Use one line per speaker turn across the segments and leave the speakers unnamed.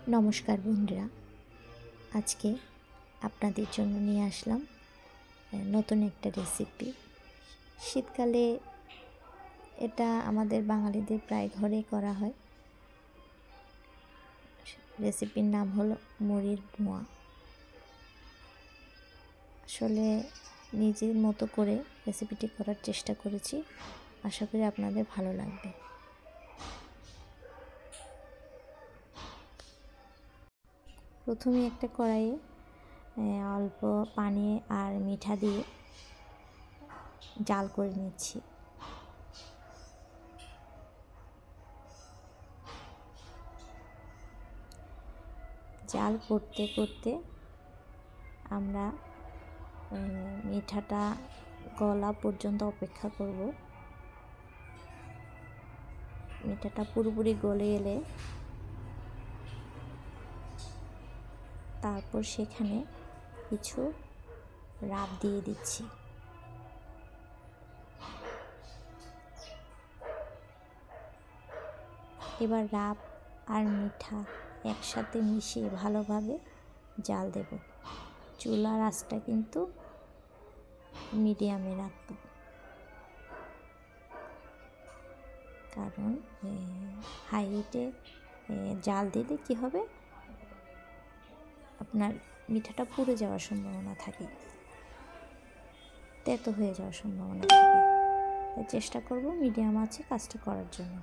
নমস্কার বন্ধুরা, আজকে আপনাদের জন্য নিয়ে আসলাম নতুন একটা রেসিপি। শীতকালে এটা আমাদের বাঙালিদের প্রায় ঘরেই করা হয়। রেসিপির নাম হলো মুড়ির মোয়া। আসলে নিজের মতো করে রেসিপিটি করার চেষ্টা করেছি, আশা করি আপনাদের ভালো লাগবে। প্রথমে একটা কড়াইয়ে অল্প পানি আর মিঠা দিয়ে জাল করে নিচ্ছি। জাল করতে করতে আমরা মিঠাটা গলা পর্যন্ত অপেক্ষা করব। মিঠাটা পুরোপুরি গলে এলে তারপর সেখানে কিছু রাব দিয়ে দিচ্ছি। এবার রাব আর মিঠা একসাথে মিশিয়ে ভালোভাবে জাল দেব। চুলার আঁচটা কিন্তু মিডিয়ামে রাখব, কারণ হাই হিটে জাল দিলে কি হবে, আপনার মিঠাটা পুড়ে যাওয়ার সম্ভাবনা থাকে, তেতো হয়ে যাওয়ার সম্ভাবনা থাকে। তাই চেষ্টা করব মিডিয়াম আঁচে কাজটা করার জন্য।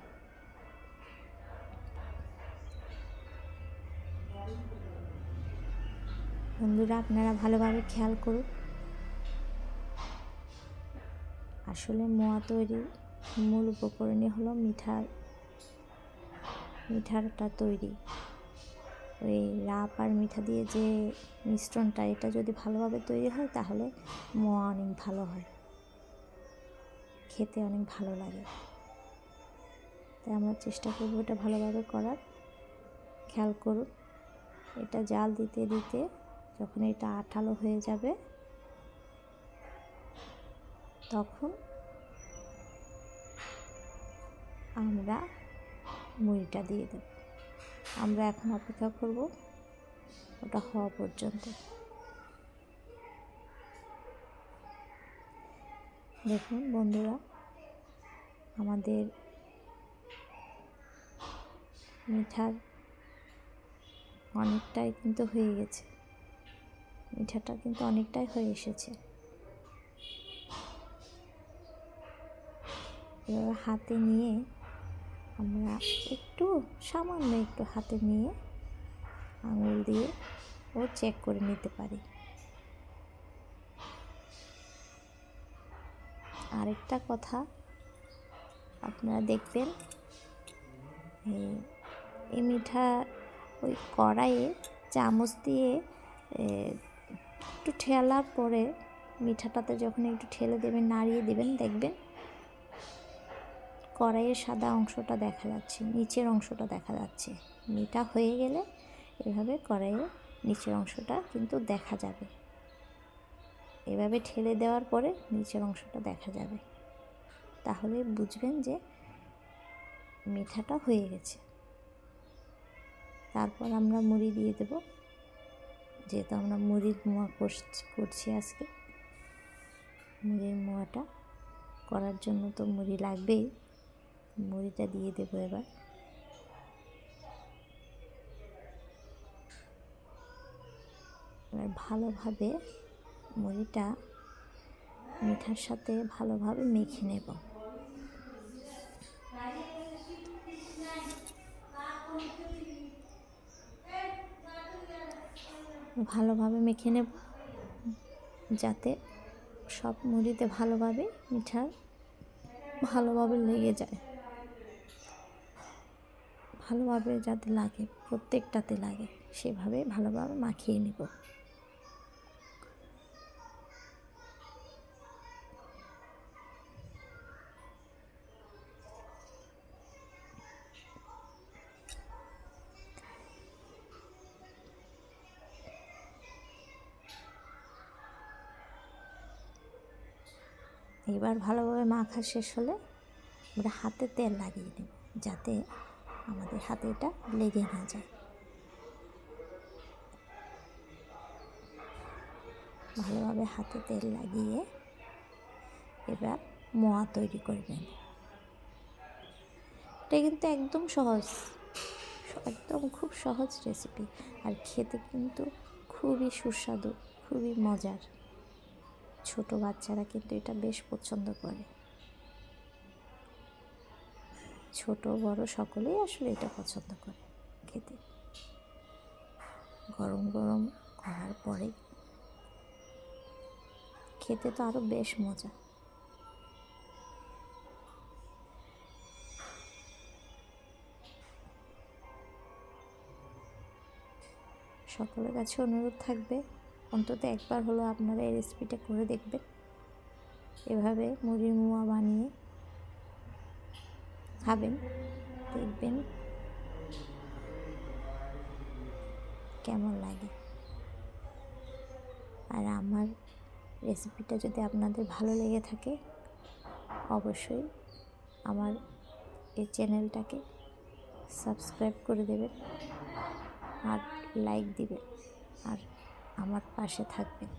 বন্ধুরা, আপনারা ভালোভাবে খেয়াল করুন। আসলে মোয়া তৈরির মূল উপকরণই হলো মিঠাটা তৈরি। ওই রাব আর মিঠা দিয়ে যে মিশ্রণটা, এটা যদি ভালোভাবে তৈরি হয় তাহলে মোয়া অনেক ভালো হয়, খেতে অনেক ভালো লাগে। তাই আমরা চেষ্টা করব এটা ভালোভাবে করার। খেয়াল করুন, এটা জাল দিতে দিতে যখন এটা আঠালো হয়ে যাবে তখন আমরা মুড়িটা দিয়ে দেব। আমরা এখন অপেক্ষা করব ওটা হওয়া পর্যন্ত। দেখুন বন্ধুরা, আমাদের মিঠার অনেকটাই কিন্তু হয়ে গেছে, মিঠাটা কিন্তু অনেকটাই হয়ে এসেছে। এবার হাতে নিয়ে আমরা সামান্য একটু হাতে নিয়ে আঙুল দিয়ে চেক করে নিতে পারি। আরেকটা কথা, আপনারা দেখবেন এই মিঠা ওই কড়াইয়ে চামচ দিয়ে একটু ঠেলার পরে, মিঠাটাতে যখন একটু ঠেলে দেবেন, নাড়িয়ে দেবেন, দেখবেন কড়াইয়ের সাদা অংশটা দেখা যাচ্ছে, নিচের অংশটা দেখা যাচ্ছে। মিঠা হয়ে গেলে এভাবে কড়াইয়ের নিচের অংশটা কিন্তু দেখা যাবে। এভাবে ঠেলে দেওয়ার পরে নিচের অংশটা দেখা যাবে, তাহলে বুঝবেন যে মিঠাটা হয়ে গেছে। তারপর আমরা মুড়ি দিয়ে দেব, যেহেতু আমরা মুড়ির মোয়া করছি আজকে। মুড়ির মোয়াটা করার জন্য তো মুড়ি লাগবেই, মুড়িটা দিয়ে দেবো। এবার ভালোভাবে মুড়িটা মিঠার সাথে ভালোভাবে মেখে নেব। ভালোভাবে মেখে নেব যাতে সব মুড়িতে ভালোভাবে লেগে যায়, ভালোভাবে যাতে লাগে, প্রত্যেকটাতে লাগে, সেভাবে ভালোভাবে মাখিয়ে নেব। এবার ভালোভাবে মাখা শেষ হলে আমরা হাতে তেল লাগিয়ে নেব, যাতে আমাদের হাতে এটা লেগে না যায়। ভালোভাবে হাতে তেল লাগিয়ে এবার মোয়া তৈরি করবেন। এটা কিন্তু একদম সহজ, একদম খুব সহজ রেসিপি, আর খেতে কিন্তু খুবই সুস্বাদু, খুবই মজার। ছোট বাচ্চারা কিন্তু এটা বেশ পছন্দ করে, ছোট বড় সকলেই আসলে এটা পছন্দ করে খেতে। গরম গরম করার পরে খেতে তো আরও বেশ মজা। সকলের কাছে অনুরোধ থাকবে অন্তত একবার হলো আপনারা এই রেসিপিটা করে দেখবেন। এভাবে মুড়ির মোয়া বানিয়ে খাবেন, দেখবেন কেমন লাগে। আর আমার রেসিপিটা যদি আপনাদের ভালো লেগে থাকে অবশ্যই আমার এই চ্যানেলটাকে সাবস্ক্রাইব করে দেবেন আর লাইক দিবেন আর আমার পাশে থাকবেন।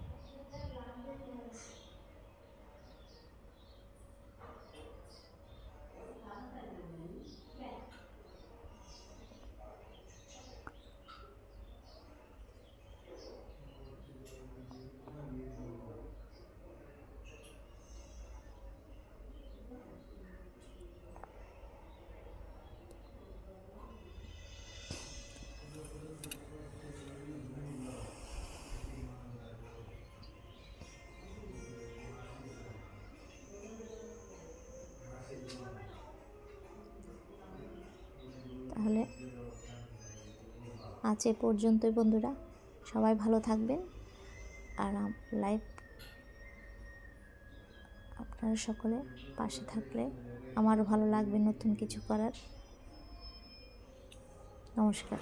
তাহলে আজ এ পর্যন্তই বন্ধুরা, সবাই ভালো থাকবেন। আর লাইভ আপনারা সকলে পাশে থাকলে আমারও ভালো লাগবে নতুন কিছু করার। নমস্কার।